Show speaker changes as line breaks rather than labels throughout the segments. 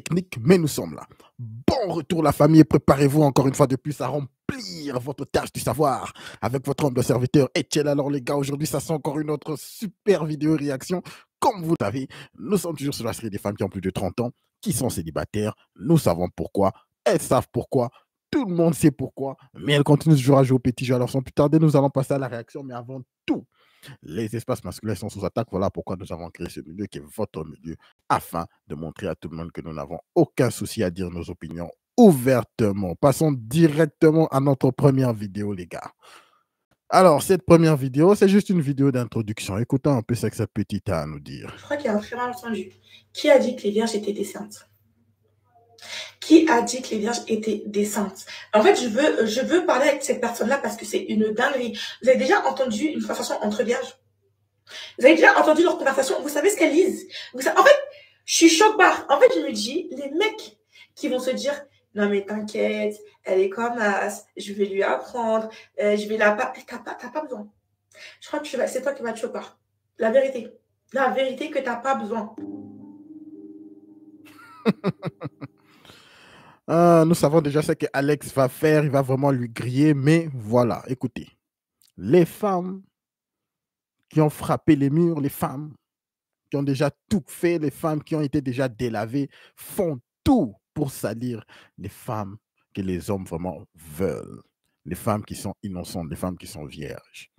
techniques, mais nous sommes là. Bon retour la famille, préparez-vous encore une fois de plus à remplir votre tâche du savoir avec votre homme de serviteur Etienne. Alors les gars, aujourd'hui ça sent encore une autre super vidéo réaction. Comme vous le savez, nous sommes toujours sur la série des femmes qui ont plus de 30 ans, qui sont célibataires. Nous savons pourquoi, elles savent pourquoi, tout le monde sait pourquoi, mais elles continuent toujours à jouer au petit jeu. Alors sans plus tarder, nous allons passer à la réaction, mais avant tout, les espaces masculins sont sous attaque. Voilà pourquoi nous avons créé ce milieu qui est votre milieu, afin de montrer à tout le monde que nous n'avons aucun souci à dire nos opinions ouvertement. Passons directement à notre première vidéo, les gars. Alors, cette première vidéo, c'est juste une vidéo d'introduction. Écoutons un peu ce que cette petite a à nous dire.
Je crois qu'il y a un très malentendu. Qui a dit que les vierges étaient décentes? Qui a dit que les vierges étaient décentes? En fait, je veux parler avec cette personne-là parce que c'est une dinguerie. Vous avez déjà entendu une conversation entre vierges? Vous avez déjà entendu leur conversation? Vous savez ce qu'elles lisent? En fait, je suis choc-barre. En fait, je me dis, les mecs qui vont se dire, non mais t'inquiète, elle est comme as, je vais lui apprendre, je vais la... T'as pas besoin. Je crois que c'est toi qui vas te choquer. La vérité que t'as pas besoin.
Nous savons déjà ce que Alex va faire, il va vraiment lui griller, mais voilà, écoutez. Les femmes qui ont frappé les murs, les femmes qui ont déjà tout fait, les femmes qui ont été déjà délavées, font tout pour salir les femmes que les hommes vraiment veulent. Les femmes qui sont innocentes, les femmes qui sont vierges.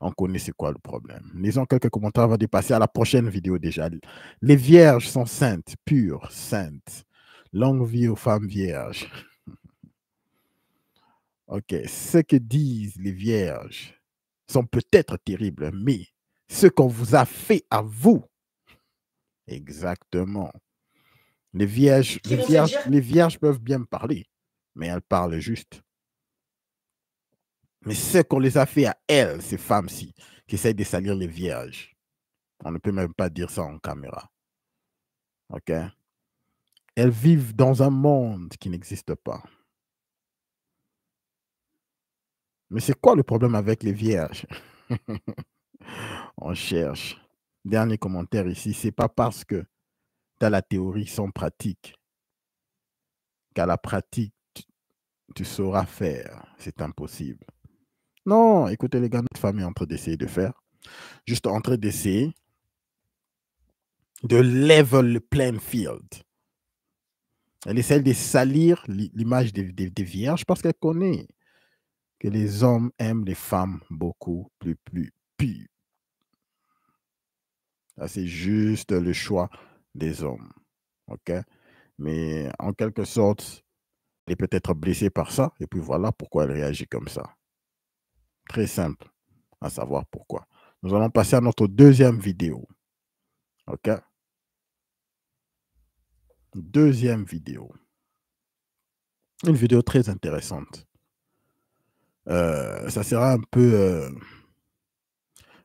On connaît c'est quoi le problème. Lisons quelques commentaires avant de passer à la prochaine vidéo déjà. Les vierges sont saintes, pures, saintes. Longue vie aux femmes vierges. Ok, ce que disent les vierges sont peut-être terribles, mais ce qu'on vous a fait à vous, exactement. Les vierges peuvent bien parler, mais elles parlent juste. Mais ce qu'on les a fait à elles, ces femmes-ci, qui essayent de salir les vierges, on ne peut même pas dire ça en caméra. Ok? Elles vivent dans un monde qui n'existe pas. Mais c'est quoi le problème avec les vierges? On cherche. Dernier commentaire ici, c'est pas parce que tu as la théorie sans pratique qu'à la pratique, tu sauras faire. C'est impossible. Non, écoutez les gars, notre famille est en train d'essayer de faire. Juste en train d'essayer de level le playing field. Elle essaie de salir l'image des vierges parce qu'elle connaît que les hommes aiment les femmes beaucoup plus pures. C'est juste le choix des hommes. OK? Mais en quelque sorte, elle est peut-être blessée par ça. Et puis voilà pourquoi elle réagit comme ça. Très simple à savoir pourquoi. Nous allons passer à notre deuxième vidéo. OK? Deuxième vidéo. Une vidéo très intéressante. Ça sera un peu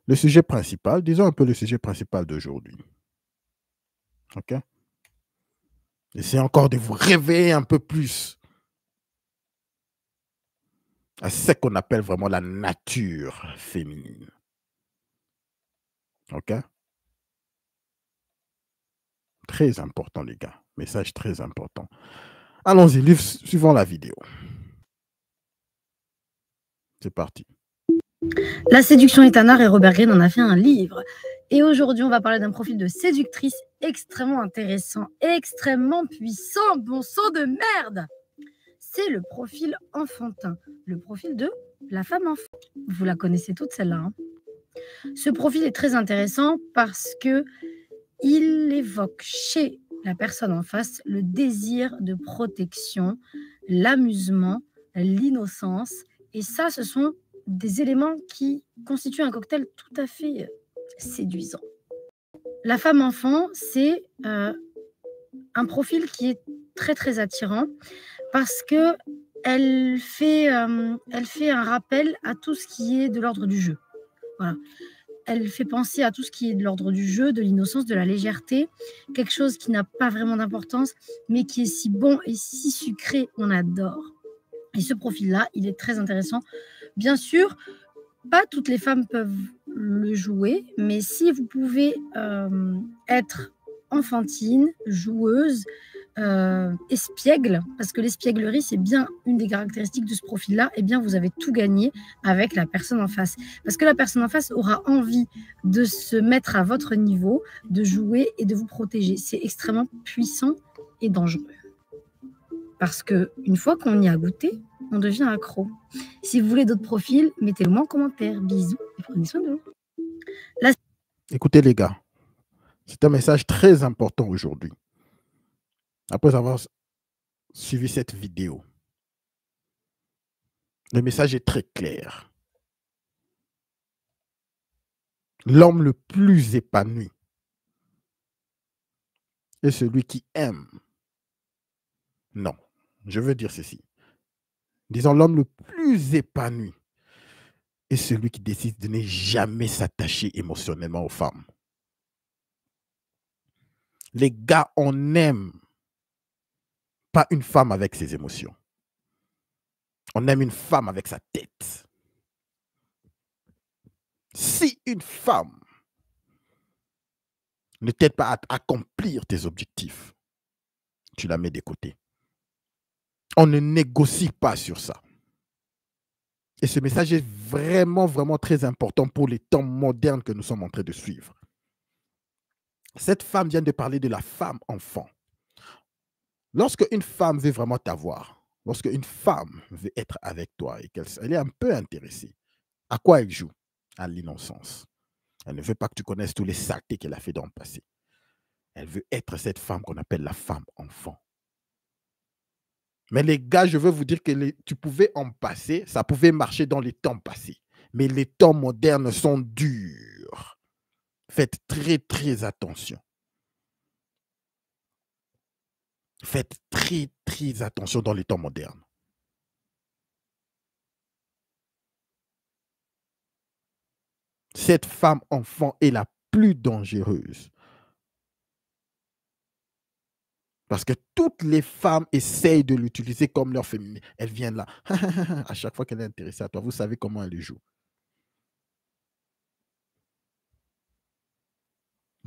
le sujet principal, disons un peu le sujet principal d'aujourd'hui. OK? Essayez encore de vous réveiller un peu plus à ce qu'on appelle vraiment la nature féminine. OK? Très important, les gars. Message très important. Allons-y, suivons la vidéo. C'est parti.
La séduction est un art et Robert Greene en a fait un livre. Et aujourd'hui, on va parler d'un profil de séductrice extrêmement intéressant, extrêmement puissant, bon sang de merde. C'est le profil enfantin, le profil de la femme enfant. Vous la connaissez toute celle-là. Hein. Ce profil est très intéressant parce que il évoque chez la personne en face le désir de protection, l'amusement, l'innocence. Et ça, ce sont des éléments qui constituent un cocktail tout à fait séduisant. La femme enfant, c'est un profil qui est très très attirant parce que elle fait un rappel à tout ce qui est de l'ordre du jeu. Voilà. Elle fait penser à tout ce qui est de l'ordre du jeu, de l'innocence, de la légèreté, quelque chose qui n'a pas vraiment d'importance, mais qui est si bon et si sucré, on adore. Et ce profil-là, il est très intéressant. Bien sûr, pas toutes les femmes peuvent le jouer, mais si vous pouvez être enfantine, joueuse, espiègle, parce que l'espièglerie, c'est bien une des caractéristiques de ce profil-là, eh bien, vous avez tout gagné avec la personne en face. Parce que la personne en face aura envie de se mettre à votre niveau, de jouer et de vous protéger. C'est extrêmement puissant et dangereux. Parce qu'une fois qu'on y a goûté, on devient accro. Si vous voulez d'autres profils, mettez-le moi en commentaire. Bisous et prenez soin de vous.
Écoutez les gars, c'est un message très important aujourd'hui. Après avoir suivi cette vidéo, le message est très clair. L'homme le plus épanoui est celui qui aime. Non, je veux dire ceci. Disons, l'homme le plus épanoui est celui qui décide de ne jamais s'attacher émotionnellement aux femmes. Les gars, on n'aime pas une femme avec ses émotions. On aime une femme avec sa tête. Si une femme ne t'aide pas à accomplir tes objectifs, tu la mets de côté. On ne négocie pas sur ça. Et ce message est vraiment, vraiment très important pour les temps modernes que nous sommes en train de suivre. Cette femme vient de parler de la femme enfant. Lorsque une femme veut vraiment t'avoir, lorsque une femme veut être avec toi et qu'elle est un peu intéressée, à quoi elle joue? À l'innocence. Elle ne veut pas que tu connaisses tous les saletés qu'elle a fait dans le passé. Elle veut être cette femme qu'on appelle la femme enfant. Mais les gars, je veux vous dire que tu pouvais en passer, ça pouvait marcher dans les temps passés. Mais les temps modernes sont durs. Faites très, très attention. Faites très, très attention dans les temps modernes. Cette femme enfant est la plus dangereuse. Parce que toutes les femmes essayent de l'utiliser comme leur féminine. Elle vient là. À chaque fois qu'elle est intéressée à toi, vous savez comment elle joue.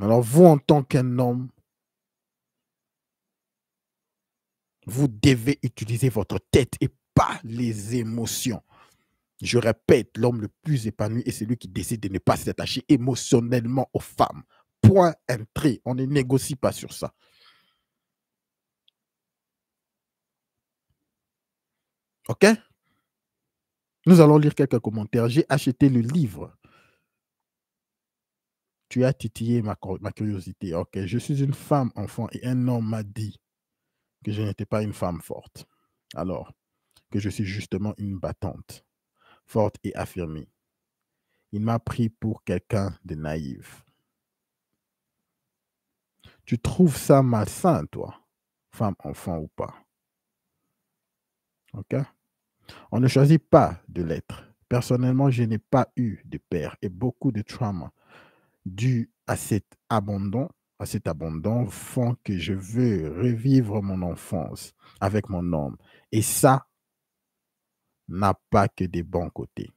Alors vous, en tant qu'un homme, vous devez utiliser votre tête et pas les émotions. Je répète, l'homme le plus épanoui est celui qui décide de ne pas s'attacher émotionnellement aux femmes. Point, un trait. On ne négocie pas sur ça. OK? Nous allons lire quelques commentaires. J'ai acheté le livre. Tu as titillé ma curiosité. OK. Je suis une femme enfant et un homme m'a dit que je n'étais pas une femme forte. Alors que je suis justement une battante, forte et affirmée. Il m'a pris pour quelqu'un de naïf. Tu trouves ça malsain, toi, femme, enfant ou pas? OK? On ne choisit pas de l'être. Personnellement, je n'ai pas eu de père et beaucoup de trauma dû à cet abandon font que je veux revivre mon enfance avec mon homme. Et ça n'a pas que des bons côtés.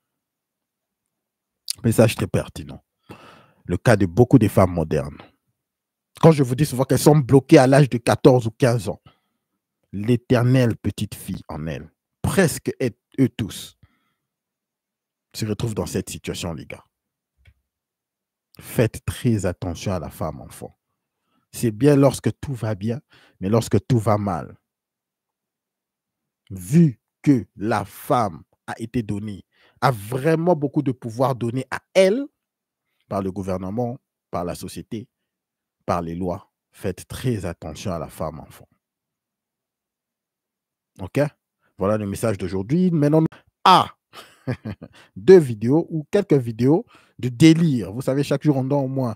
Message très pertinent. Le cas de beaucoup de femmes modernes. Quand je vous dis souvent qu'elles sont bloquées à l'âge de 14 ou 15 ans, l'éternelle petite fille en elles, presque eux tous, se retrouvent dans cette situation, les gars. Faites très attention à la femme enfant. C'est bien lorsque tout va bien, mais lorsque tout va mal, vu que la femme a été donnée, a vraiment beaucoup de pouvoir donné à elle, par le gouvernement, par la société, par les lois, faites très attention à la femme enfant. OK? Voilà le message d'aujourd'hui. Maintenant, deux vidéos ou quelques vidéos de délire. Vous savez, chaque jour, on doit au moins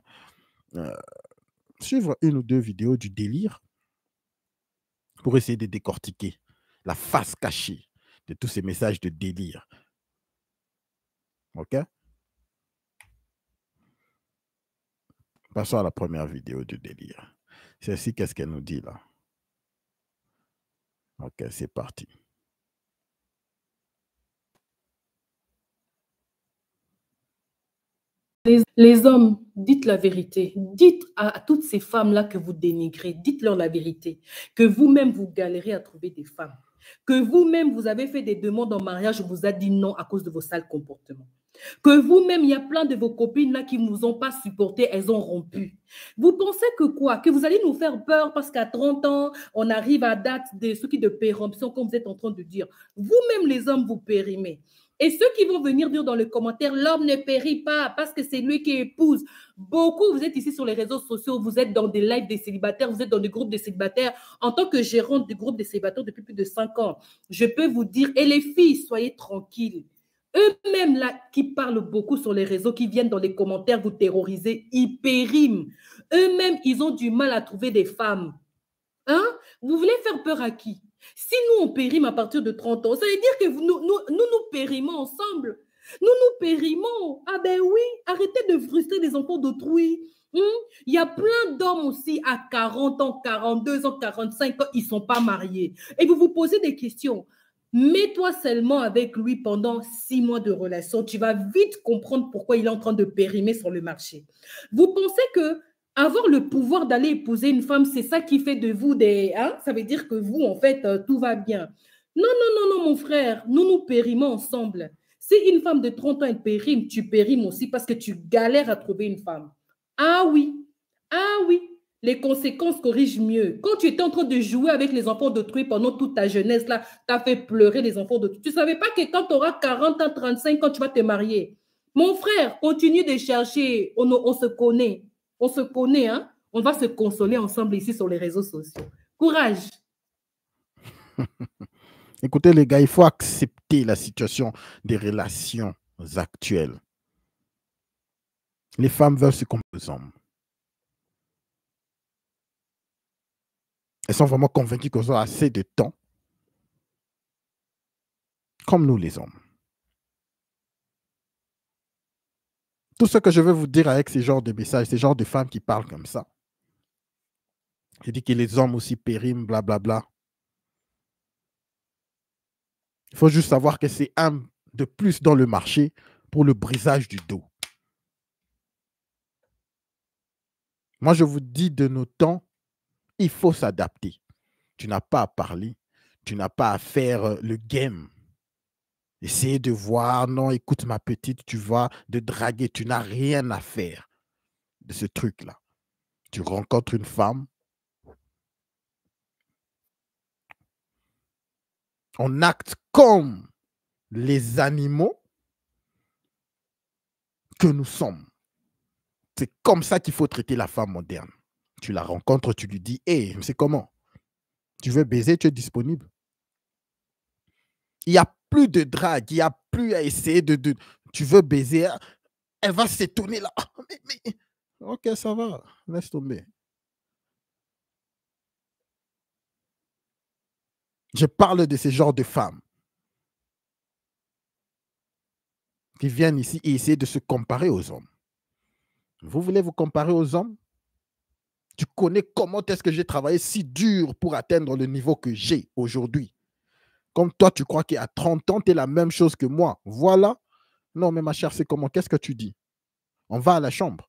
suivre une ou deux vidéos du délire pour essayer de décortiquer la face cachée de tous ces messages de délire. OK? Passons à la première vidéo du délire. Celle-ci, qu'est-ce qu'elle nous dit là? OK, c'est parti.
Les hommes, dites la vérité. Dites à toutes ces femmes-là que vous dénigrez, dites-leur la vérité. Que vous-même, vous galérez à trouver des femmes. Que vous-même, vous avez fait des demandes en mariage, on vous a dit non à cause de vos sales comportements. Que vous-même, il y a plein de vos copines là qui ne vous ont pas supporté, elles ont rompu. Vous pensez que quoi? Que vous allez nous faire peur parce qu'à 30 ans, on arrive à date de ce qui de péremption, comme vous êtes en train de dire. Vous-même, les hommes, vous périmez. Et ceux qui vont venir dire dans les commentaires, l'homme ne périt pas parce que c'est lui qui épouse. Beaucoup, vous êtes ici sur les réseaux sociaux, vous êtes dans des lives des célibataires, vous êtes dans des groupes de célibataires. En tant que gérante du groupe des célibataires depuis plus de 5 ans, je peux vous dire, et les filles, soyez tranquilles. Eux-mêmes, là, qui parlent beaucoup sur les réseaux, qui viennent dans les commentaires vous terroriser, ils périment. Eux-mêmes, ils ont du mal à trouver des femmes. Hein? Vous voulez faire peur à qui? Si nous, on périme à partir de 30 ans, ça veut dire que nous périmons ensemble. Nous périmons. Ah ben oui, arrêtez de frustrer les enfants d'autrui. Il y a plein d'hommes aussi à 40 ans, 42 ans, 45 ans, ils ne sont pas mariés. Et vous vous posez des questions. Mets-toi seulement avec lui pendant 6 mois de relation. Tu vas vite comprendre pourquoi il est en train de périmer sur le marché. Vous pensez que avoir le pouvoir d'aller épouser une femme, c'est ça qui fait de vous des... Hein? Ça veut dire que vous, en fait, tout va bien. Non, non, non, non, mon frère. Nous périmons ensemble. Si une femme de 30 ans, elle périme, tu périmes aussi parce que tu galères à trouver une femme. Ah oui. Ah oui. Les conséquences corrigent mieux. Quand tu étais en train de jouer avec les enfants d'autrui pendant toute ta jeunesse, là, tu as fait pleurer les enfants d'autrui. Tu ne savais pas que quand tu auras 40 ans, 35 ans, tu vas te marier. Mon frère, continue de chercher. On se connaît. On se connaît, hein? On va se consoler ensemble ici sur les réseaux sociaux. Courage!
Écoutez, les gars, il faut accepter la situation des relations actuelles. Les femmes veulent se comparer aux hommes. Elles sont vraiment convaincues qu'elles ont assez de temps, comme nous les hommes. Tout ce que je veux vous dire avec ces genres de messages, ces genres de femmes qui parlent comme ça, je dis que les hommes aussi périment, blablabla. Il faut juste savoir que c'est un de plus dans le marché pour le brisage du dos. Moi, je vous dis de nos temps, il faut s'adapter. Tu n'as pas à parler, tu n'as pas à faire le game. Essayer de voir, non, écoute ma petite, tu vois, de draguer, tu n'as rien à faire de ce truc-là. Tu rencontres une femme, on acte comme les animaux que nous sommes. C'est comme ça qu'il faut traiter la femme moderne. Tu la rencontres, tu lui dis, hé, c'est comment? Tu veux baiser, tu es disponible. Il n'y a plus de drague, il n'y a plus à essayer de... Tu veux baiser, elle va s'étonner là. Mais, ok, ça va, laisse tomber. Je parle de ce genre de femmes qui viennent ici et essayer de se comparer aux hommes. Vous voulez vous comparer aux hommes? Tu connais comment est-ce que j'ai travaillé si dur pour atteindre le niveau que j'ai aujourd'hui. Comme toi, tu crois qu'à 30 ans, tu es la même chose que moi. Voilà. Non, mais ma chère, c'est comment? Qu'est-ce que tu dis? On va à la chambre.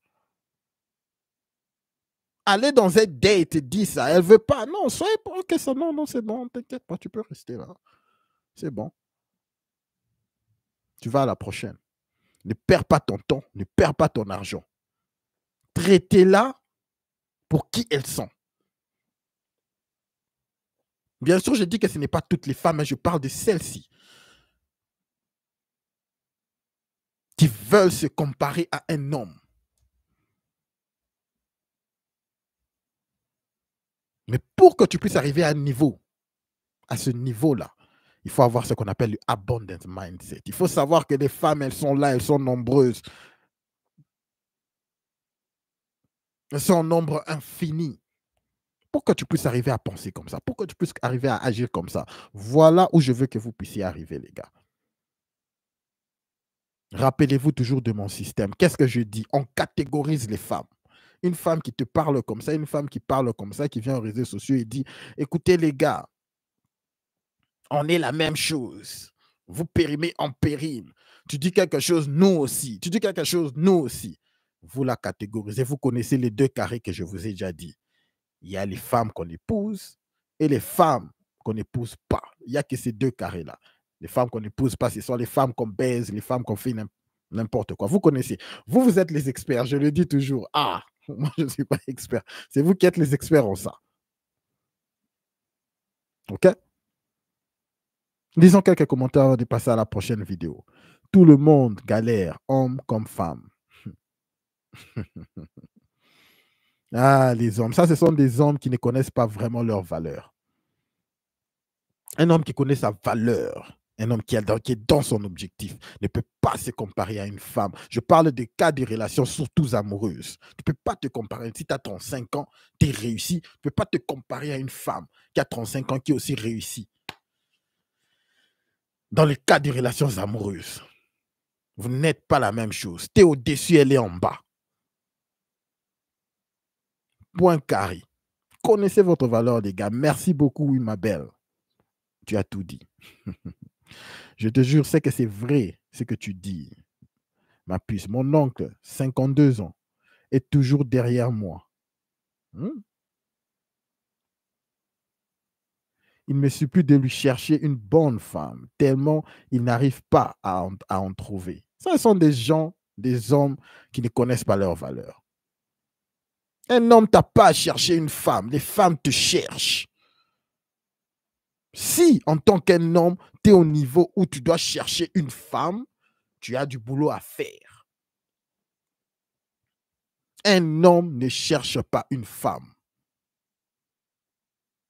Aller dans un date, dis ça. Elle ne veut pas. Non, soyez pas. Ok, ça, non, non, c'est bon. T'inquiète pas, tu peux rester là. C'est bon. Tu vas à la prochaine. Ne perds pas ton temps, ne perds pas ton argent. Traitez-la pour qui elles sont. Bien sûr, je dis que ce n'est pas toutes les femmes, mais je parle de celles-ci qui veulent se comparer à un homme. Mais pour que tu puisses arriver à un niveau, à ce niveau-là, il faut avoir ce qu'on appelle le abundant mindset. Il faut savoir que les femmes, elles sont là, elles sont nombreuses. Elles sont en nombre infini. Pour que tu puisses arriver à penser comme ça, pour que tu puisses arriver à agir comme ça, voilà où je veux que vous puissiez arriver, les gars. Rappelez-vous toujours de mon système. Qu'est-ce que je dis? On catégorise les femmes. Une femme qui te parle comme ça, une femme qui parle comme ça, qui vient aux réseaux sociaux et dit, écoutez les gars, on est la même chose. Vous périmez, on périme. Tu dis quelque chose, nous aussi. Tu dis quelque chose, nous aussi. vous la catégorisez. Vous connaissez les 2 carrés que je vous ai déjà dit. Il y a les femmes qu'on épouse et les femmes qu'on n'épouse pas. Il n'y a que ces 2 carrés-là. Les femmes qu'on n'épouse pas, ce sont les femmes qu'on baise, les femmes qu'on fait n'importe quoi. Vous connaissez. Vous êtes les experts. Je le dis toujours. Ah, moi, je ne suis pas expert. C'est vous qui êtes les experts en ça. OK? Lisons quelques commentaires avant de passer à la prochaine vidéo. Tout le monde galère, homme comme femme. Ah, les hommes. Ça, ce sont des hommes qui ne connaissent pas vraiment leur valeur. Un homme qui connaît sa valeur, un homme qui est dans son objectif, ne peut pas se comparer à une femme. Je parle des cas de relations, surtout amoureuses. Tu ne peux pas te comparer. Si tu as 35 ans, tu es réussi. Tu ne peux pas te comparer à une femme qui a 35 ans, qui est aussi réussie. Dans les cas de relations amoureuses, vous n'êtes pas la même chose. Tu es au-dessus, elle est en bas. Point carré. Connaissez votre valeur, les gars. Merci beaucoup, oui, ma belle. Tu as tout dit. Je te jure, c'est que c'est vrai ce que tu dis. Ma puce, mon oncle, 52 ans, est toujours derrière moi. Il me suffit de lui chercher une bonne femme, tellement il n'arrive pas à en trouver. Ce sont des gens, des hommes qui ne connaissent pas leur valeur. Un homme t'a pas à chercher une femme, les femmes te cherchent. Si, en tant qu'un homme, tu es au niveau où tu dois chercher une femme, tu as du boulot à faire. Un homme ne cherche pas une femme.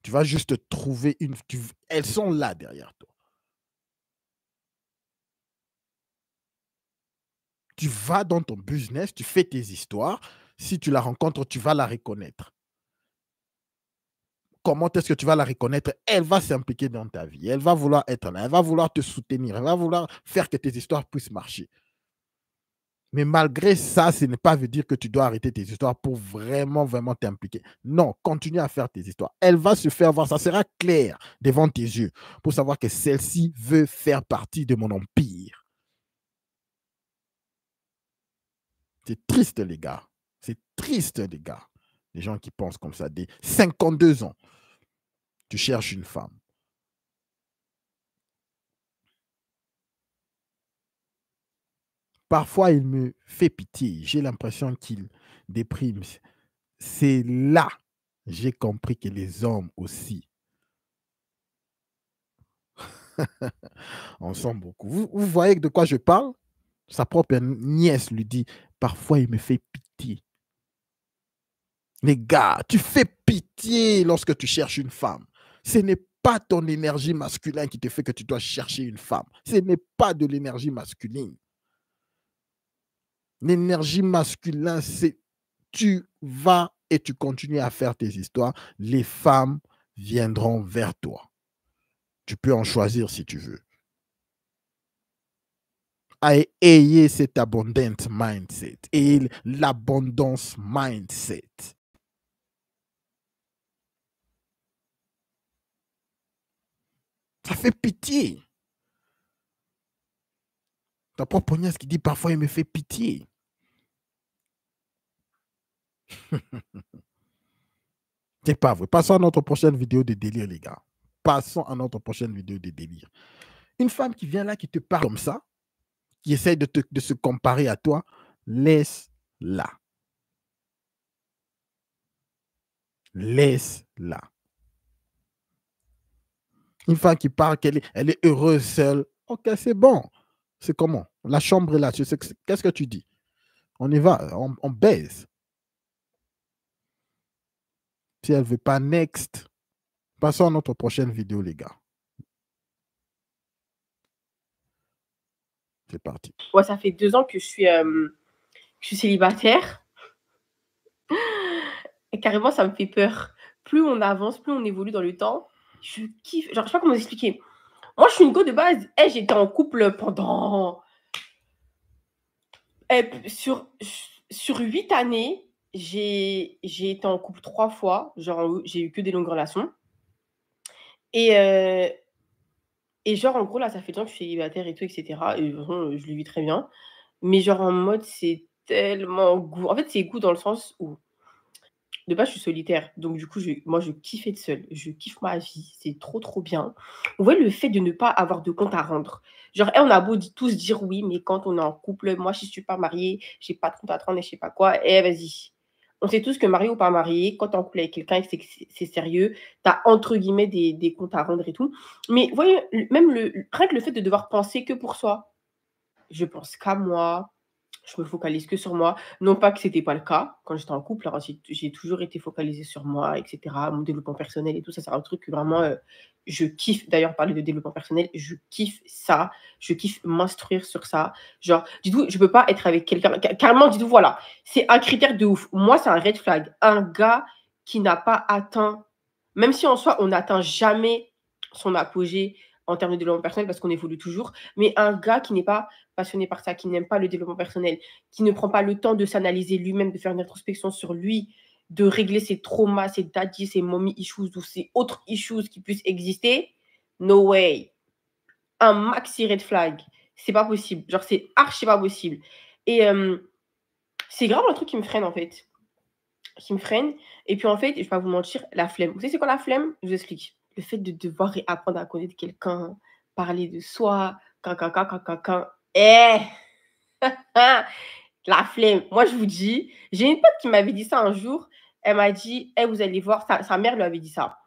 Tu vas juste trouver une... elles sont là derrière toi. Tu vas dans ton business, tu fais tes histoires. Si tu la rencontres, tu vas la reconnaître. Comment est-ce que tu vas la reconnaître? Elle va s'impliquer dans ta vie. Elle va vouloir être là. Elle va vouloir te soutenir. Elle va vouloir faire que tes histoires puissent marcher. Mais malgré ça, ce n'est pas veut dire que tu dois arrêter tes histoires pour vraiment, vraiment t'impliquer. Non, continue à faire tes histoires. Elle va se faire voir. Ça sera clair devant tes yeux pour savoir que celle-ci veut faire partie de mon empire. C'est triste, les gars. C'est triste, les gars. Les gens qui pensent comme ça. Des 52 ans, tu cherches une femme. Parfois, il me fait pitié. J'ai l'impression qu'il déprime. C'est là que j'ai compris que les hommes aussi, on sent beaucoup. Vous voyez de quoi je parle? Sa propre nièce lui dit, parfois il me fait pitié. Les gars, tu fais pitié lorsque tu cherches une femme. Ce n'est pas ton énergie masculine qui te fait que tu dois chercher une femme. Ce n'est pas de l'énergie masculine. L'énergie masculine, c'est tu vas et tu continues à faire tes histoires. Les femmes viendront vers toi. Tu peux en choisir si tu veux. Ayez cet abundant mindset et l'abondance mindset. Ça fait pitié. Ta propre nièce qui dit parfois il me fait pitié. C'est pas vrai. Passons à notre prochaine vidéo de délire, les gars. Passons à notre prochaine vidéo de délire. Une femme qui vient là, qui te parle comme ça, qui essaie de se comparer à toi, laisse-la. Laisse-la. Une femme qui parle qu'elle est heureuse seule. Ok, c'est bon. C'est comment? La chambre est là. Qu'est-ce que tu dis? On y va, on baise. Si elle ne veut pas, next. Passons à notre prochaine vidéo, les gars. C'est parti.
Ouais, ça fait 2 ans que je suis célibataire. Et carrément, ça me fait peur. Plus on avance, plus on évolue dans le temps. Je kiffe. Genre, je sais pas comment vous expliquer. Moi, je suis une go de base. J'étais en couple pendant... sur 8 années, j'ai été en couple 3 fois. Genre, j'ai eu que des longues relations. Et genre, en gros, là, ça fait 2 ans que je suis célibataire et tout, etc. Et de toute façon, je le vis très bien. Mais genre, en mode, c'est tellement goût. En fait, c'est goût dans le sens où, de base, je suis solitaire. Donc, du coup, moi, je kiffe être seule. Je kiffe ma vie. C'est trop, trop bien. Vous voyez, le fait de ne pas avoir de compte à rendre. Genre, on a beau tous dire oui, mais quand on est en couple, moi, si je ne suis pas mariée, je n'ai pas de compte à rendre et je ne sais pas quoi. Vas-y. On sait tous que marié ou pas marié, quand tu es en couple avec quelqu'un et que c'est sérieux, tu as entre guillemets des comptes à rendre et tout. Mais vous voyez, même rien que le fait de devoir penser que pour soi, je pense qu'à moi, je me focalise que sur moi. Non pas que ce n'était pas le cas quand j'étais en couple. Alors, j'ai toujours été focalisée sur moi, etc. Mon développement personnel et tout ça, c'est un truc que vraiment, je kiffe. D'ailleurs, parler de développement personnel, je kiffe ça. Je kiffe m'instruire sur ça. Genre, dites-vous, je ne peux pas être avec quelqu'un. Carrément, dites-vous, voilà, c'est un critère de ouf. Moi, c'est un red flag. Un gars qui n'a pas atteint, même si en soi, on n'atteint jamais son apogée en termes de développement personnel parce qu'on évolue toujours, mais un gars qui n'est pas passionné par ça, qui n'aime pas le développement personnel, qui ne prend pas le temps de s'analyser lui-même, de faire une introspection sur lui, de régler ses traumas, ses daddy, ses mommy issues ou ses autres issues qui puissent exister, no way. Un maxi red flag. C'est pas possible. Genre, c'est archi pas possible. Et c'est grave un truc qui me freine, en fait. Qui me freine. Et puis, en fait, je vais pas vous mentir, la flemme. Vous savez, c'est quoi la flemme? Je vous explique. Le fait de devoir apprendre à connaître quelqu'un, parler de soi, la flemme. Moi, je vous dis, j'ai une pote qui m'avait dit ça un jour. Elle m'a dit, vous allez voir, sa mère lui avait dit ça.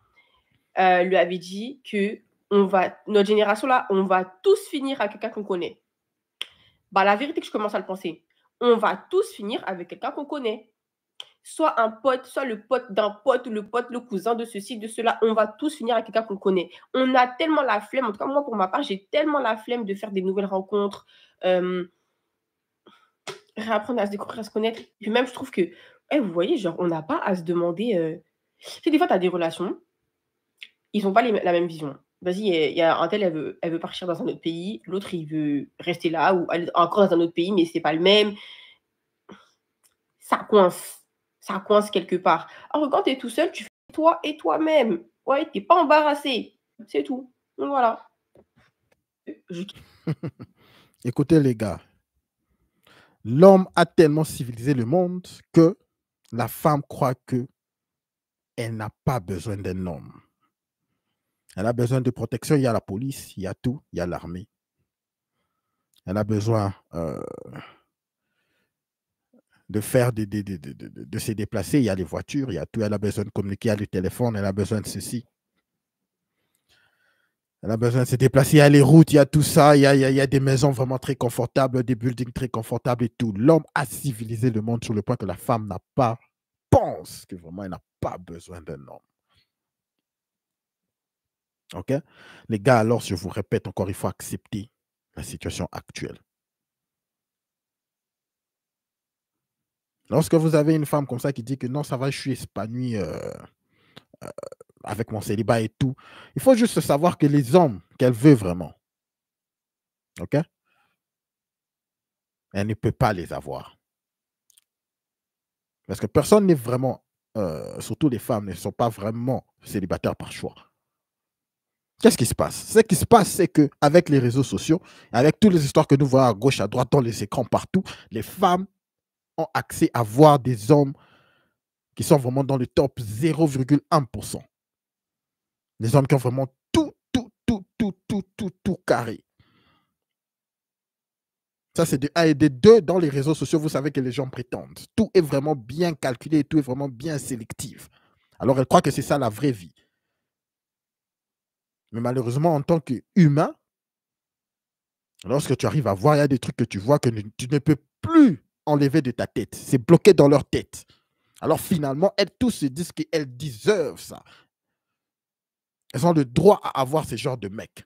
Lui avait dit que notre génération là, on va tous finir avec quelqu'un qu'on connaît. Bah, la vérité que je commence à le penser, on va tous finir avec quelqu'un qu'on connaît. Soit un pote, soit le pote d'un pote, ou le pote, le cousin de ceci, de cela. On va tous finir avec quelqu'un qu'on connaît. On a tellement la flemme, en tout cas moi pour ma part, j'ai tellement la flemme de faire des nouvelles rencontres, réapprendre à se découvrir, à se connaître. Puis même, je trouve que, vous voyez, genre, on n'a pas à se demander... Tu sais, des fois, tu as des relations, ils n'ont pas la même vision. Vas-y, il y a un tel, elle veut partir dans un autre pays, l'autre, il veut rester là, ou aller encore dans un autre pays, mais c'est pas le même. Ça coince. Ça coince quelque part. Alors, quand tu es tout seul, tu fais toi et toi-même. Ouais, tu n'es pas embarrassé. C'est tout. Donc, voilà.
Écoutez, les gars. L'homme a tellement civilisé le monde que la femme croit qu'elle n'a pas besoin d'un homme. Elle a besoin de protection. Il y a la police, il y a tout, il y a l'armée. Elle a besoin de faire de se déplacer. Il y a les voitures, il y a tout. Elle a besoin de communiquer, il y a le téléphone, elle a besoin de ceci. Elle a besoin de se déplacer, il y a les routes, il y a tout ça, il y a des maisons vraiment très confortables, des buildings très confortables et tout. L'homme a civilisé le monde sur le point que la femme pense que vraiment elle n'a pas besoin d'un homme. OK? Les gars, alors, je vous répète encore, il faut accepter la situation actuelle. Lorsque vous avez une femme comme ça qui dit que non, ça va, je suis épanoui avec mon célibat et tout, il faut juste savoir que les hommes qu'elle veut vraiment, OK? Elle ne peut pas les avoir. Parce que personne n'est vraiment, surtout les femmes, ne sont pas vraiment célibataires par choix. Qu'est-ce qui se passe? Ce qui se passe, c'est qu'avec les réseaux sociaux, avec toutes les histoires que nous voyons à gauche, à droite, dans les écrans, partout, les femmes ont accès à voir des hommes qui sont vraiment dans le top 0,1%. Des hommes qui ont vraiment tout carré. Ça, c'est de 1 et de 2 dans les réseaux sociaux, vous savez que les gens prétendent. Tout est vraiment bien calculé, tout est vraiment bien sélectif. Alors, elle croit que c'est ça la vraie vie. Mais malheureusement, en tant qu'humain, lorsque tu arrives à voir, il y a des trucs que tu vois que tu ne peux plus enlever de ta tête. C'est bloqué dans leur tête. Alors finalement, elles tous se disent qu'elles deservent ça. Elles ont le droit à avoir ce genre de mec.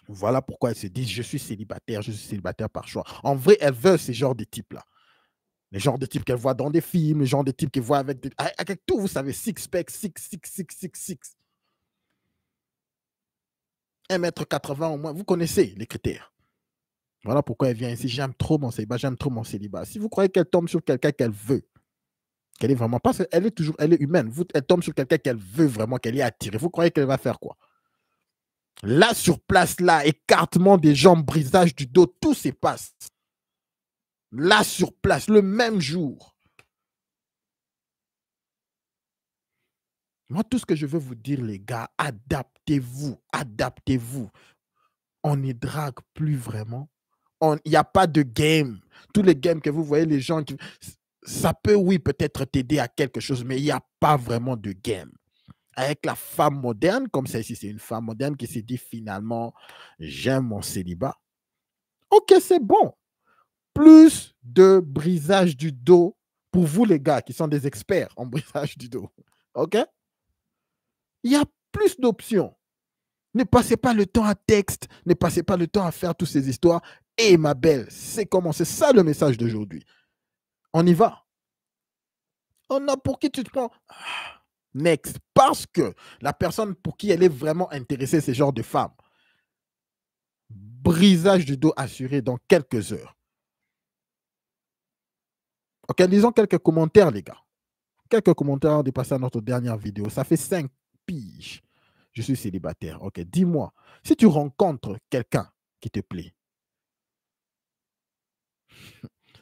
Voilà pourquoi elles se disent, je suis célibataire par choix. En vrai, elles veulent ce genre de type-là. Les genres de types qu'elles voient dans des films, les genres de types qu'elles voient avec tout, vous savez, six-pack, six. 1m80 au moins, vous connaissez les critères. Voilà pourquoi elle vient ici. J'aime trop mon célibat. Si vous croyez qu'elle tombe sur quelqu'un qu'elle veut, qu'elle est vraiment, parce qu'elle elle est humaine, elle tombe sur quelqu'un qu'elle veut vraiment, qu'elle est attirée, vous croyez qu'elle va faire quoi? Là, sur place, là, écartement des jambes, brisage du dos, tout se passe. Là, sur place, le même jour. Moi, tout ce que je veux vous dire, les gars, adaptez-vous, adaptez-vous. On ne drague plus vraiment. Il n'y a pas de game. Tous les games que vous voyez, les gens, ça peut, oui, peut-être t'aider à quelque chose, mais il n'y a pas vraiment de game. Avec la femme moderne, comme celle-ci, c'est une femme moderne qui s'est dit finalement, j'aime mon célibat. Ok, c'est bon. Plus de brisage du dos pour vous, les gars, qui sont des experts en brisage du dos. Ok? Il y a plus d'options. Ne passez pas le temps à texte, ne passez pas le temps à faire toutes ces histoires. Et ma belle, c'est comment? C'est ça le message d'aujourd'hui. On y va. On a pour qui tu te prends? Next. Parce que la personne pour qui elle est vraiment intéressée, c'est ce genre de femme. Brisage du dos assuré dans quelques heures. Ok, lisons quelques commentaires, les gars. Quelques commentaires avant de passer à notre dernière vidéo. Ça fait 5 piges. Je suis célibataire. Ok, dis-moi, si tu rencontres quelqu'un qui te plaît,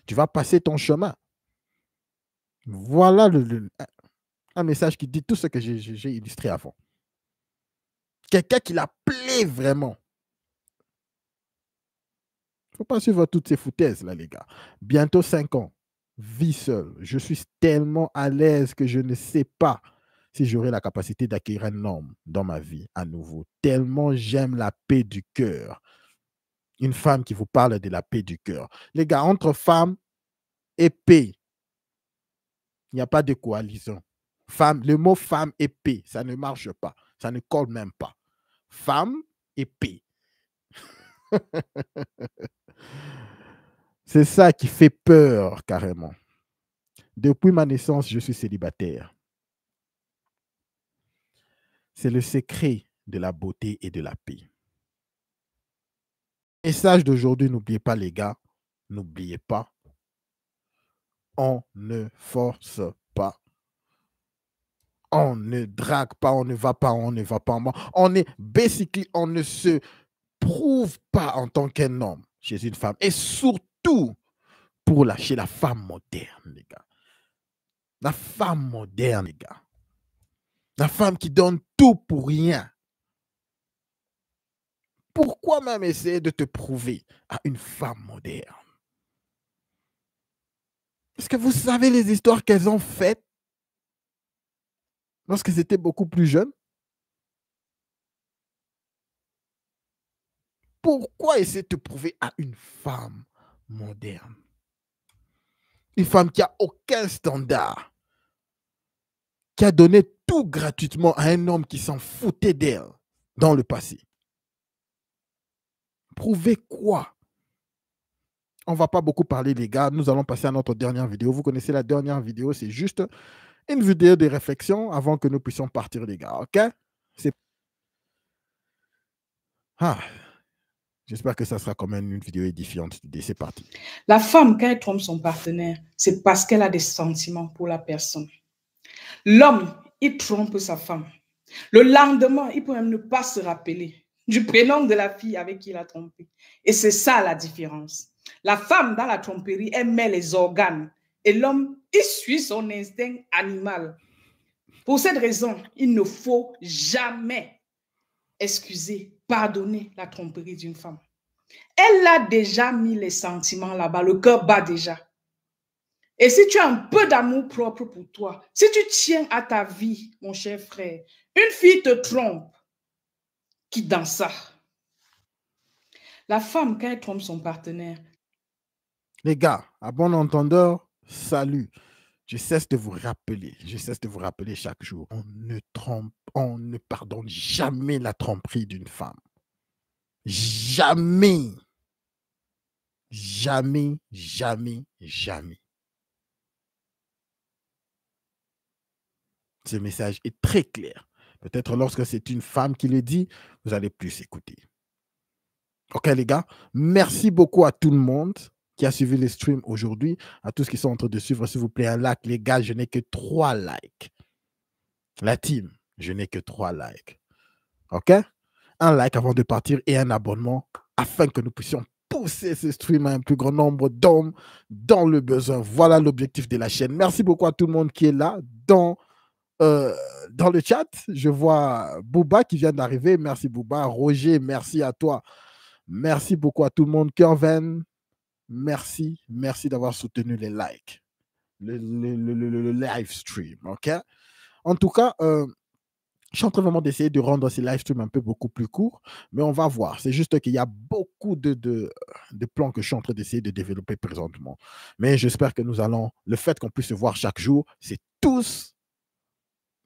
tu vas passer ton chemin. Voilà un message qui dit tout ce que j'ai illustré avant. Quelqu'un qui la plaît vraiment. Il ne faut pas suivre toutes ces foutaises, là, les gars. Bientôt 5 ans. Vie seule. Je suis tellement à l'aise que je ne sais pas si j'aurai la capacité d'acquérir un homme dans ma vie à nouveau. Tellement j'aime la paix du cœur. Une femme qui vous parle de la paix du cœur. Les gars, entre femme et paix, il n'y a pas de coalition. Femme, le mot femme et paix, ça ne marche pas. Ça ne colle même pas. Femme et paix. C'est ça qui fait peur, carrément. Depuis ma naissance, je suis célibataire. C'est le secret de la beauté et de la paix. Message d'aujourd'hui, n'oubliez pas, les gars, n'oubliez pas, on ne force pas. On ne drague pas, on ne va pas, on ne va pas. On est, basically, on ne se prouve pas en tant qu'un homme chez une femme. Et surtout, pour lâcher la femme moderne, les gars. La femme moderne, les gars. La femme qui donne tout pour rien. Pourquoi même essayer de te prouver à une femme moderne? Est-ce que vous savez les histoires qu'elles ont faites lorsqu'elles étaient beaucoup plus jeunes? Pourquoi essayer de te prouver à une femme moderne? Une femme qui n'a aucun standard, qui a donné tout gratuitement à un homme qui s'en foutait d'elle dans le passé. Prouver quoi? On ne va pas beaucoup parler, les gars. Nous allons passer à notre dernière vidéo. Vous connaissez la dernière vidéo, c'est juste une vidéo de réflexion avant que nous puissions partir, les gars. OK? J'espère que ça sera quand même une vidéo édifiante. C'est parti.
La femme, quand elle trompe son partenaire, c'est parce qu'elle a des sentiments pour la personne. L'homme, il trompe sa femme. Le lendemain, il peut même ne pas se rappeler du prénom de la fille avec qui il a trompé. Et c'est ça la différence. La femme, dans la tromperie, elle met les organes. Et l'homme, il suit son instinct animal. Pour cette raison, il ne faut jamais excuser, pardonner la tromperie d'une femme. Elle a déjà mis les sentiments là-bas, le cœur bat déjà. Et si tu as un peu d'amour propre pour toi, si tu tiens à ta vie, mon cher frère, une fille te trompe, quitte dans ça. La femme, quand elle trompe son partenaire.
Les gars, à bon entendeur, salut. Je cesse de vous rappeler chaque jour. On ne pardonne jamais la tromperie d'une femme. Jamais. Jamais, jamais, jamais. Ce message est très clair. Peut-être lorsque c'est une femme qui le dit, vous allez plus écouter. Ok, les gars, merci beaucoup à tout le monde qui a suivi le stream aujourd'hui. À tous qui sont en train de suivre, s'il vous plaît, un like. Les gars, je n'ai que 3 likes. La team, je n'ai que 3 likes. Ok? Un like avant de partir et un abonnement afin que nous puissions pousser ce stream à un plus grand nombre d'hommes dans le besoin. Voilà l'objectif de la chaîne. Merci beaucoup à tout le monde qui est là dans le chat. Je vois Bouba qui vient d'arriver. Merci Bouba. Roger, merci à toi. Merci beaucoup à tout le monde. Kerven, merci d'avoir soutenu les likes, le live stream. Ok. En tout cas, je suis en train vraiment d'essayer de rendre ces live streams un peu beaucoup plus courts, mais on va voir. C'est juste qu'il y a beaucoup de plans que je suis en train d'essayer de développer présentement. Mais j'espère que le fait qu'on puisse se voir chaque jour, c'est tous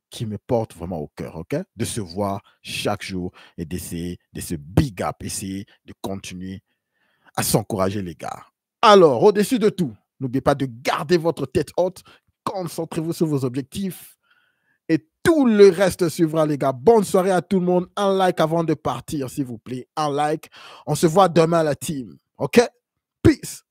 qui me porte vraiment au cœur, ok? De se voir chaque jour et d'essayer de se big up, essayer de continuer à s'encourager, les gars. Alors, au-dessus de tout, n'oubliez pas de garder votre tête haute, concentrez-vous sur vos objectifs et tout le reste suivra, les gars. Bonne soirée à tout le monde. Un like avant de partir, s'il vous plaît. Un like. On se voit demain, la team, ok? Peace.